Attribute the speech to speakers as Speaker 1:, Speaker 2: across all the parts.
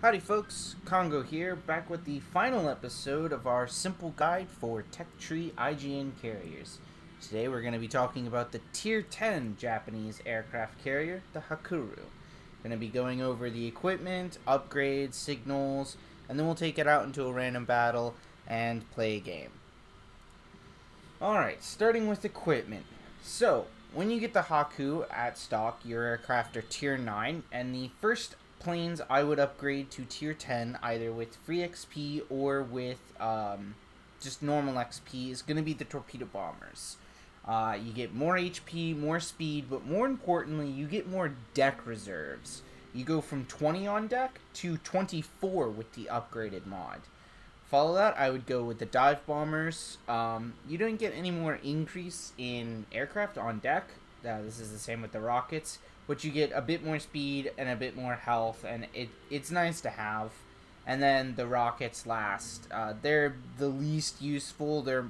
Speaker 1: Howdy folks, Congo here, back with the final episode of our simple guide for Tech Tree IJN carriers. Today we're going to be talking about the Tier 10 Japanese aircraft carrier, the Hakuryū. Going to be going over the equipment, upgrades, signals, and then we'll take it out into a random battle and play a game. Alright, starting with equipment. So, when you get the Haku at stock, your aircraft are Tier 9, and the first planes I would upgrade to Tier 10, either with free XP or with just normal XP, is going to be the torpedo bombers. You get more HP, more speed, but more importantly, you get more deck reserves. You go from 20 on deck to 24 with the upgraded mod. Follow that, I would go with the dive bombers. You don't get any more increase in aircraft on deck. This is the same with the rockets. But you get a bit more speed and a bit more health, and it's nice to have. And then the rockets last. They're the least useful. They're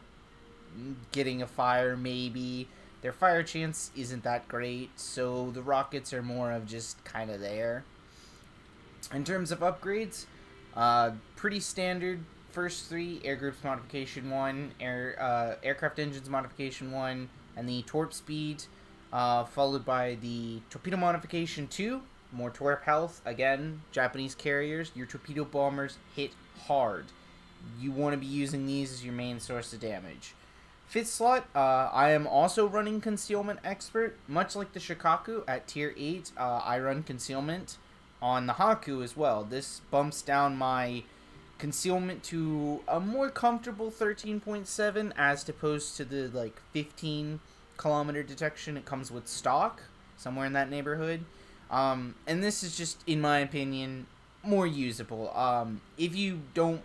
Speaker 1: getting a fire, maybe. Their fire chance isn't that great, so the rockets are more of just kind of there. In terms of upgrades, pretty standard. First three: air groups modification 1, aircraft engines modification 1, and the torp speed. Followed by the torpedo modification 2, more torp health. Again, Japanese carriers, your torpedo bombers hit hard. You want to be using these as your main source of damage. Fifth slot, I am also running Concealment Expert, much like the Shikaku at Tier 8. I run Concealment on the Haku as well. This bumps down my Concealment to a more comfortable 13.7 as opposed to the like 15-kilometer detection it comes with stock, somewhere in that neighborhood. And this is just, in my opinion, more usable. If you don't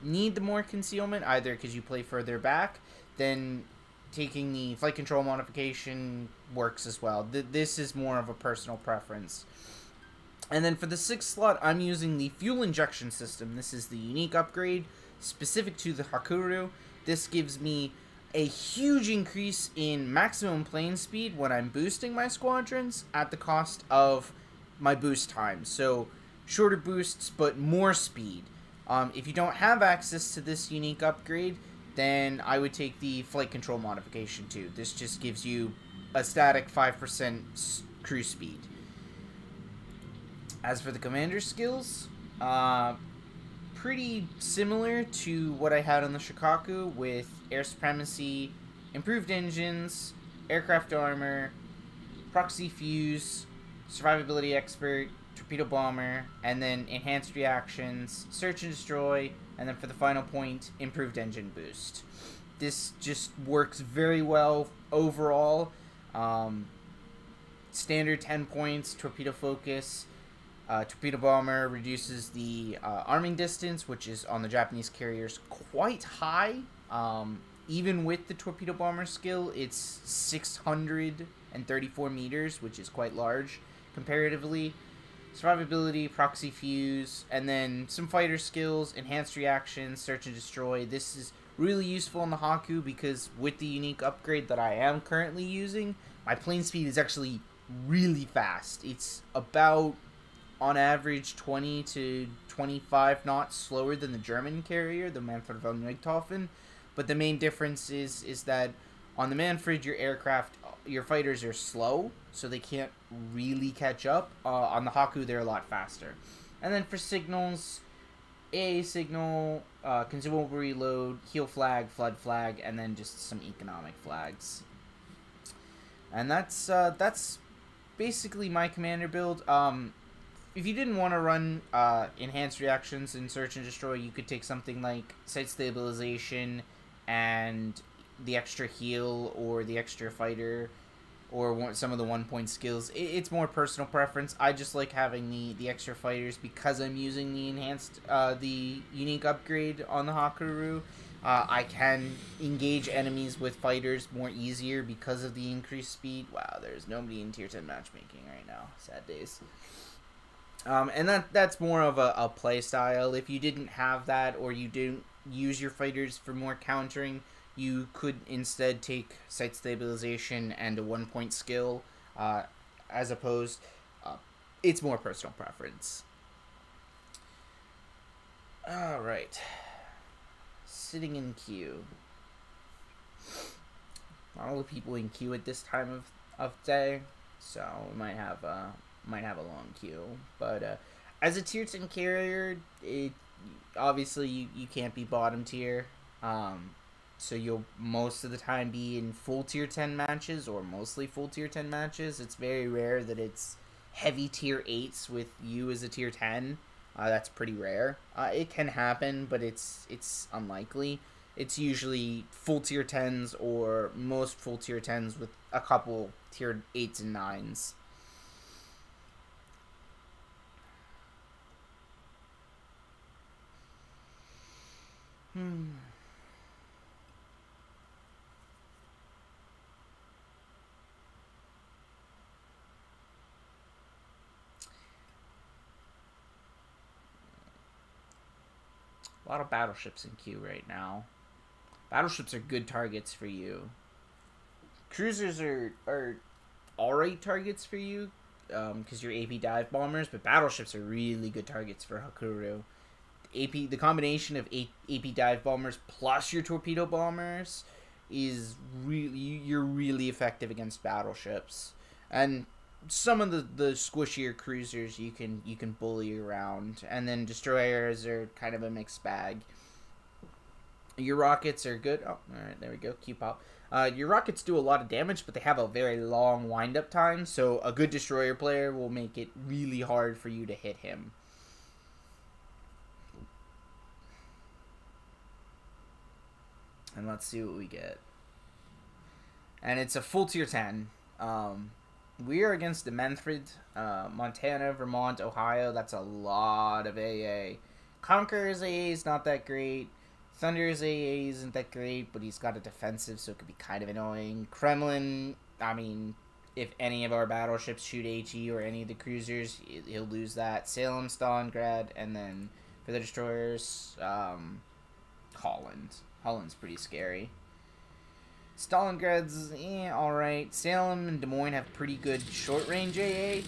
Speaker 1: need the more concealment, either because you play further back, then taking the flight control modification works as well. This is more of a personal preference. And then for the sixth slot, I'm using the fuel injection system. This is the unique upgrade specific to the Hakuryū. This gives me a huge increase in maximum plane speed when I'm boosting my squadrons at the cost of my boost time. So shorter boosts, but more speed. If you don't have access to this unique upgrade, then I would take the flight control modification too. This just gives you a static 5% cruise speed. As for the commander skills, pretty similar to what I had on the Shikaku, with air supremacy, improved engines, aircraft armor, proxy fuse, survivability expert, torpedo bomber, and then enhanced reactions, search and destroy, and then for the final point, improved engine boost. This just works very well overall. Standard 10 points, torpedo focus. Torpedo bomber reduces the arming distance, which is on the Japanese carriers quite high. Even with the torpedo bomber skill, it's 634 meters, which is quite large comparatively. Survivability, proxy fuse, and then some fighter skills, enhanced reactions, search and destroy. This is really useful on the Haku because with the unique upgrade that I am currently using, my plane speed is actually really fast. It's about, on average, 20 to 25 knots slower than the German carrier, the Manfred von Richthofen. But the main difference is that on the Manfred, your fighters are slow, so they can't really catch up. On the Haku, they're a lot faster. And then for signals, AA signal, consumable reload, heal flag, flood flag, and then just some economic flags. And that's basically my commander build. If you didn't want to run enhanced reactions and search and destroy, you could take something like site stabilization and the extra heal or the extra fighter or some of the 1-point skills. It's more personal preference. I just like having the extra fighters because I'm using the enhanced, the unique upgrade on the Hakuryū. I can engage enemies with fighters more easier because of the increased speed. Wow, there's nobody in Tier 10 matchmaking right now. Sad days. And that's more of a play style. If you didn't have that, or you didn't use your fighters for more countering, you could instead take site stabilization and a 1-point skill, as opposed. It's more personal preference. Alright. Sitting in queue. Not all the people in queue at this time of day, so we might have a long queue. But as a tier 10 carrier, it obviously you can't be bottom tier. So you'll most of the time be in full tier 10 matches, or mostly full tier 10 matches. It's very rare that it's heavy tier 8s with you as a tier 10. That's pretty rare. It can happen, but it's unlikely. It's usually full tier 10s, or most full tier 10s with a couple tier 8s and 9s. A lot of battleships in queue right now. Battleships are good targets for you. Cruisers are alright targets for you, because you're AP dive bombers, but battleships are really good targets for Hakuryū. The combination of AP dive bombers plus your torpedo bombers is you're really effective against battleships. And some of the squishier cruisers you can bully around, and then destroyers are kind of a mixed bag. Your rockets are good. Oh, alright, there we go. Q-pop. Your rockets do a lot of damage, but they have a very long wind-up time, so a good destroyer player will make it really hard for you to hit him. And let's see what we get. And it's a full tier 10. We are against the Manfred, Montana, Vermont, Ohio. That's a lot of AA. Conqueror's AA is not that great. Thunder's AA isn't that great, but he's got a defensive, so it could be kind of annoying. Kremlin, I mean, if any of our battleships shoot HE or any of the cruisers, he'll lose that. Salem, Stalingrad, and then for the destroyers, Holland. Holland's pretty scary. Stalingrad's alright. Salem and Des Moines have pretty good short-range AA.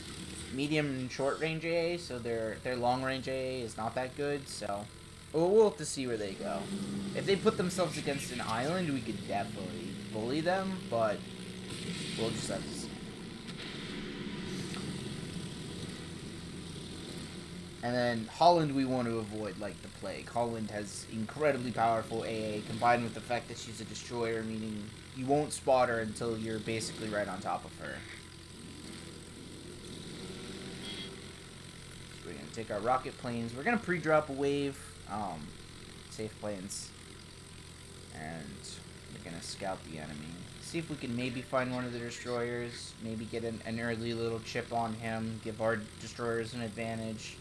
Speaker 1: Medium and short-range AA, so their long-range AA is not that good, so we'll have to see where they go. If they put themselves against an island, we could definitely bully them, but we'll just have to see. And then Holland we want to avoid like the plague. Holland has incredibly powerful AA, combined with the fact that she's a destroyer, meaning you won't spot her until you're basically right on top of her. So we're going to take our rocket planes. We're going to pre-drop a wave, safe planes. And we're going to scout the enemy. See if we can maybe find one of the destroyers, maybe get an early little chip on him, give our destroyers an advantage.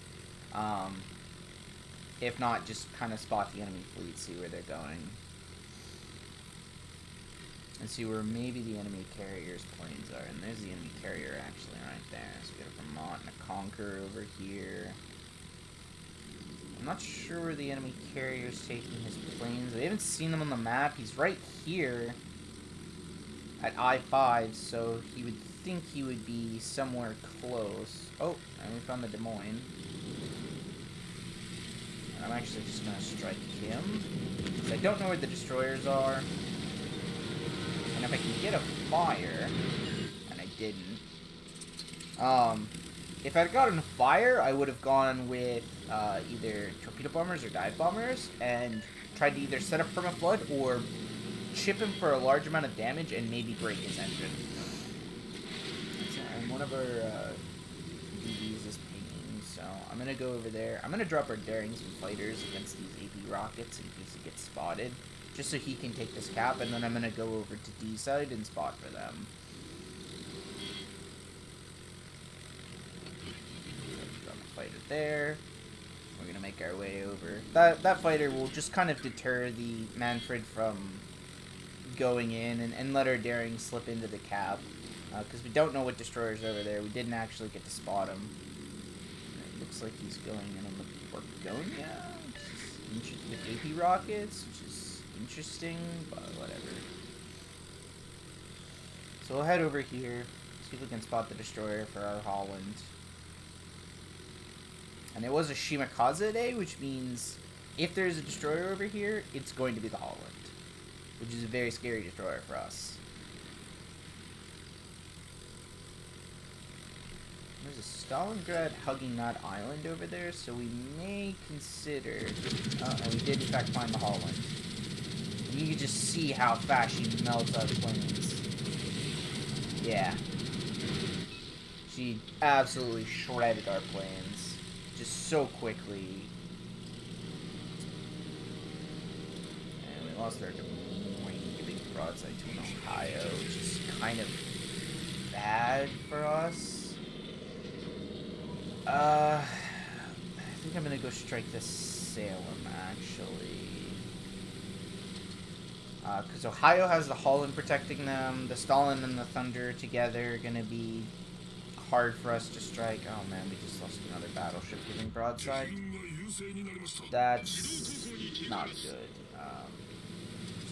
Speaker 1: If not, just kind of spot the enemy fleet, see where they're going. And see where maybe the enemy carrier's planes are. And there's the enemy carrier actually right there. So we got a Vermont and a Conqueror over here. I'm not sure where the enemy carrier's taking his planes. We haven't seen him on the map. He's right here at I-5, so he would think he would be somewhere close. Oh, and we found the Des Moines. I'm actually just going to strike him, because I don't know where the destroyers are. And if I can get a fire, and I didn't, if I'd gotten a fire, I would have gone with either torpedo bombers or dive bombers, and tried to either set up permaflood or chip him for a large amount of damage and maybe break his engine. And one of our DVs is pinging, so I'm going to go over there. I'm going to drop our Darings and Fighters against these AP rockets in case he gets spotted, just so he can take this cap, and then I'm going to go over to D side and spot for them. Drop a fighter there. We're going to make our way over. That fighter will just kind of deter the Manfred from going in and let our Daring slip into the cap, because we don't know what destroyer's over there. We didn't actually get to spot him. It looks like he's going in on the Borgonia, which is with AP rockets, which is interesting, but whatever. So we'll head over here, see if we can spot the destroyer for our Holland. And it was a Shimakaze day, which means if there's a destroyer over here, it's going to be the Holland, which is a very scary destroyer for us. There's a Stalingrad hugging that island over there, so we may consider... and we did in fact find the Holland. And you can just see how fast she melts our planes. Yeah. She absolutely shredded our planes. Just so quickly. And we lost our point giving broadside to an Ohio, which is kind of bad for us. I think I'm gonna go strike this Salem, actually. Because Ohio has the Holland protecting them. The Stalin and the Thunder together are gonna be hard for us to strike. Oh man, we just lost another battleship giving broadside. That's not good.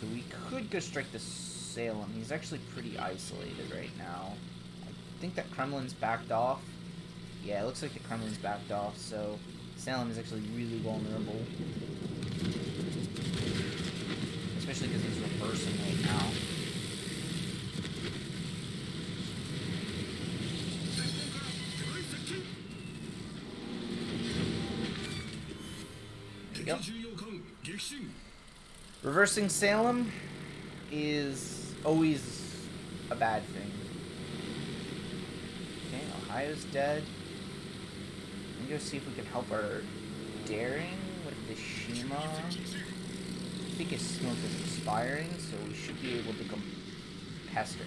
Speaker 1: So we could go strike the Salem. He's actually pretty isolated right now. I think that Kremlin's backed off. Yeah, it looks like the Kremlin's backed off, so Salem is actually really vulnerable. Especially because he's reversing right now. There we go. Reversing Salem is always a bad thing. Okay, Ohio's dead. Let me go see if we can help our daring with the Shima. I think his smoke is expiring, so we should be able to come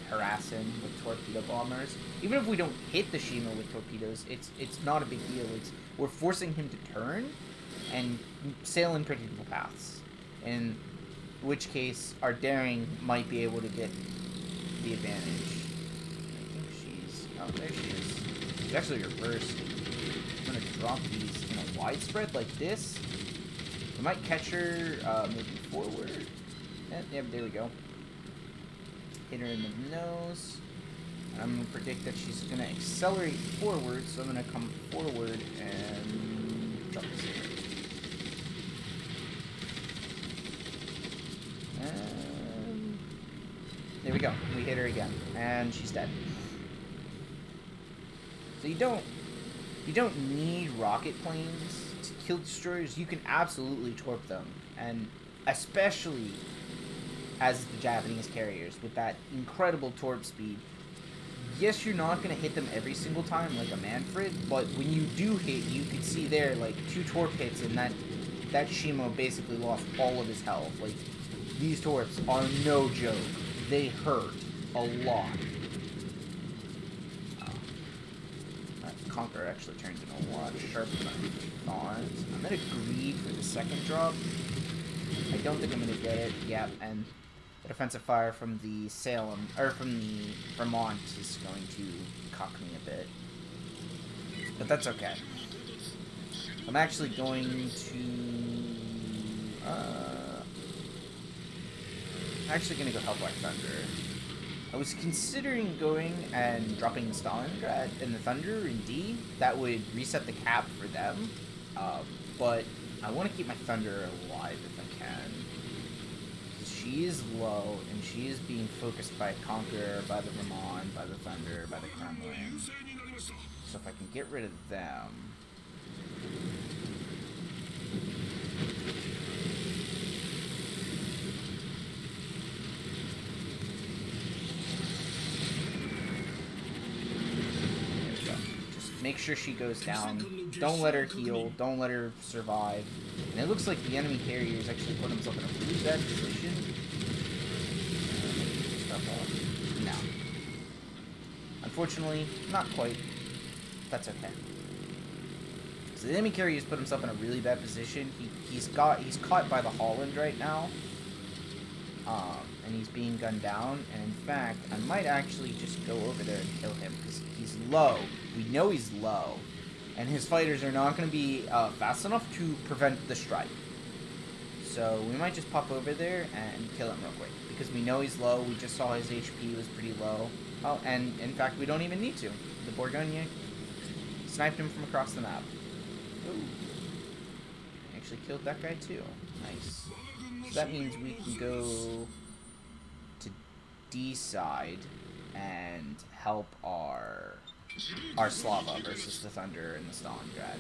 Speaker 1: harass him with torpedo bombers. Even if we don't hit the Shima with torpedoes, it's not a big deal. We're forcing him to turn and sail in predictable paths. In which case, our daring might be able to get the advantage. I think she's... Oh, there she is. She's actually reversed. I'm going to drop these in a widespread like this. We might catch her moving forward. Yep, there we go. Hit her in the nose. I'm going to predict that she's going to accelerate forward, so I'm going to come forward and drop this here. And there we go. We hit her again, and she's dead. So you don't need rocket planes to kill destroyers. You can absolutely torp them, and especially as the Japanese carriers with that incredible torp speed. Yes, you're not going to hit them every single time like a Manfred, but when you do hit, you can see there like 2 torp hits, and that Shima basically lost all of his health. Like, these torps are no joke. They hurt a lot. That Conqueror actually turns into a lot sharper than I thought. I'm going to greed for the second drop. I don't think I'm going to get it. Yep, and the defensive fire from the Salem, or from the Vermont is going to cock me a bit. But that's okay. I'm actually going to... actually going to go help our Thunder. I was considering going and dropping the Stalingrad and the Thunder in D. That would reset the cap for them. But I want to keep my Thunder alive if I can. She is low, and she is being focused by Conqueror, by the Vermont, by the Thunder, by the Kremlin. So if I can get rid of them... Make sure she goes down. Don't let her heal. Don't let her survive. And it looks like the enemy carriers actually put himself in a really bad position. No. Unfortunately, not quite. That's okay. So the enemy carriers put himself in a really bad position. He's caught by the Holland right now. And he's being gunned down. And in fact, I might actually just go over there and kill him because he's low. We know he's low. And his fighters are not going to be fast enough to prevent the strike. So we might just pop over there and kill him real quick. Because we know he's low. We just saw his HP was pretty low. Oh, and in fact, we don't even need to. The Bourgogne sniped him from across the map. Ooh. actually killed that guy too. Nice. So that means we can go to D side and help our Slava versus the Thunder and the Stalingrad.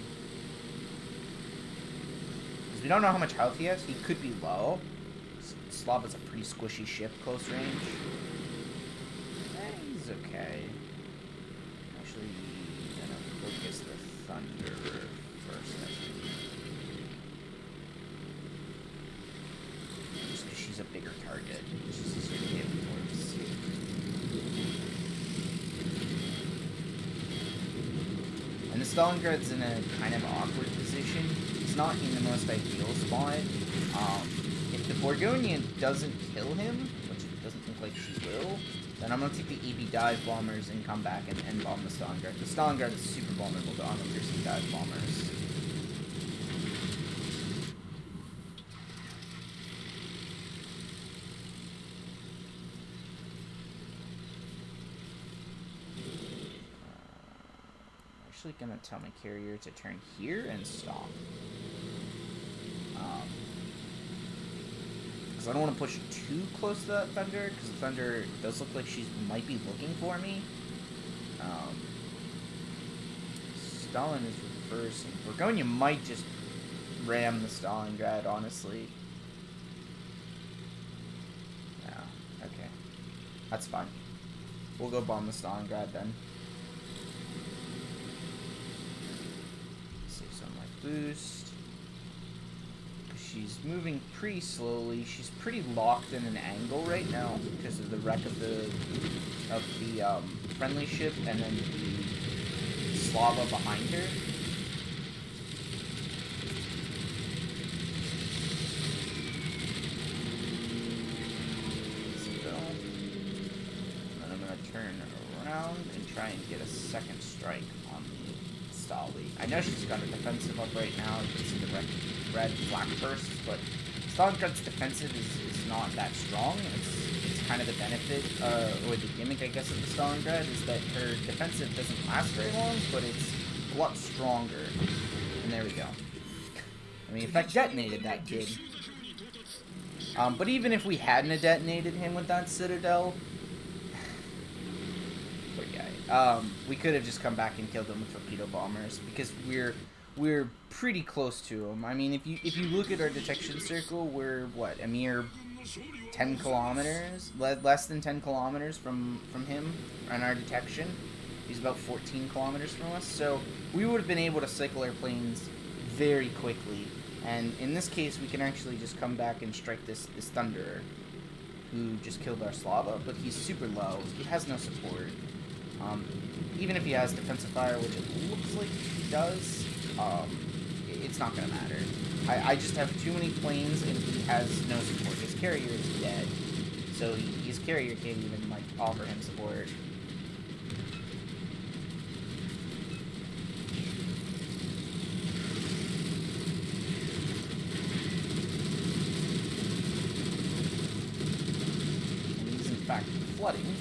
Speaker 1: Because we don't know how much health he has. He could be low. Slava's a pretty squishy ship, close range. He's okay. Actually, I'm gonna focus the Thunder first, I think. Just because she's a bigger target. She's easier to hit towards. And the Stalingrad's in a kind of awkward position. He's not in the most ideal spot. If the Borgonian doesn't kill him, which it doesn't look like she will, then I'm going to take the AB dive bombers and come back and bomb the Stalingrad. The Stalingrad is super vulnerable to unpiercing dive bombers. I'm actually going to tell my carrier to turn here and stop. I don't want to push too close to that Thunder, because the Thunder does look like she might be looking for me. Stalin is reversing. Borgonia might just ram the Stalingrad, honestly. Yeah, okay. That's fine. We'll go bomb the Stalingrad then. Save some of my boost. She's moving pretty slowly. She's pretty locked in an angle right now because of the wreck of the friendly ship and then the Slava behind her. And then I'm gonna turn around and try and get a second strike on the Stali. I know she's got a defensive up right now. You can see the red flak bursts, but Stalingrad's defensive is not that strong. It's kind of the benefit, or the gimmick, I guess, of the Stalingrad, is that her defensive doesn't last very long, but it's a lot stronger. And there we go. I mean, if I detonated that kid. But even if we hadn't detonated him with that Citadel, poor guy, we could have just come back and killed him with torpedo bombers, because we're pretty close to him. I mean, if you look at our detection circle, we're, what, a mere 10 kilometers? Less than 10 kilometers from him on our detection. He's about 14 kilometers from us. So we would have been able to cycle our planes very quickly. And in this case, we can actually just come back and strike this Thunderer, who just killed our Slava, but he's super low. He has no support. Even if he has defensive fire, which it looks like he does, it's not going to matter. I just have too many planes, and he has no support. His carrier is dead, so his carrier can't even, like, offer him support. And he's, in fact, flooding,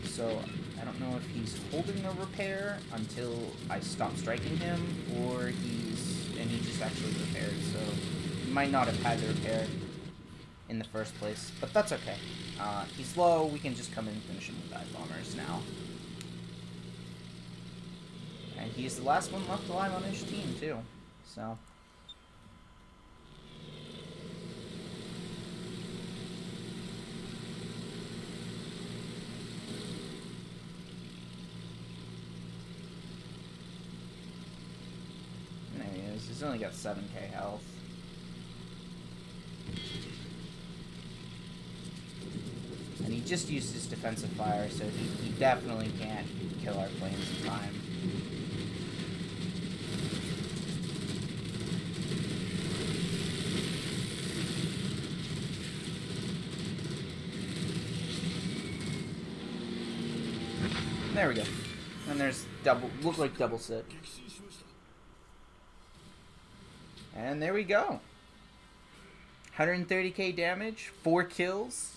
Speaker 1: so I don't know if he's holding the repair until I stop striking him, or he just actually repaired, so he might not have had the repair in the first place, but that's okay. He's low, we can just come in and finish him with dive bombers now. And he's the last one left alive on his team, too, so... He's only got 7k health. And he just used his defensive fire, so he definitely can't kill our planes in time. There we go. And there's look like double sit. And there we go. 130k damage, 4 kills.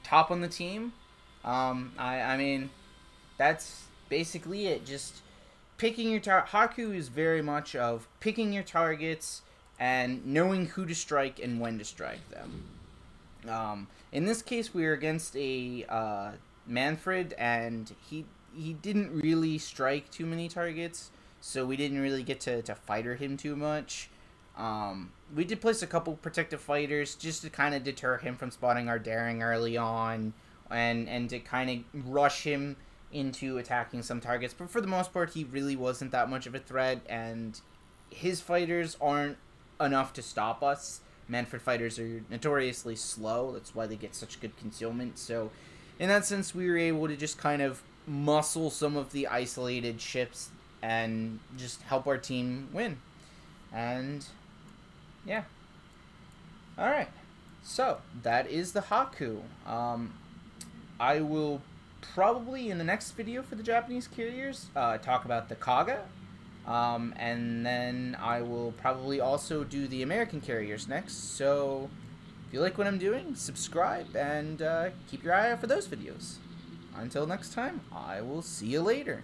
Speaker 1: Top on the team. I mean, that's basically it. Just picking your Haku is very much of picking your targets and knowing who to strike and when to strike them. In this case, we were against a Manfred, and he didn't really strike too many targets, so we didn't really get to fighter him too much. We did place a couple protective fighters just to kind of deter him from spotting our daring early on, and to kind of rush him into attacking some targets. But for the most part, he really wasn't that much of a threat, and his fighters aren't enough to stop us. Manfred fighters are notoriously slow. That's why they get such good concealment. So in that sense, we were able to just kind of muscle some of the isolated ships and just help our team win. And yeah. Alright. So that is the Haku. I will probably in the next video for the Japanese carriers talk about the Kaga. And then I will probably also do the American carriers next. So if you like what I'm doing, subscribe and keep your eye out for those videos. Until next time, I will see you later.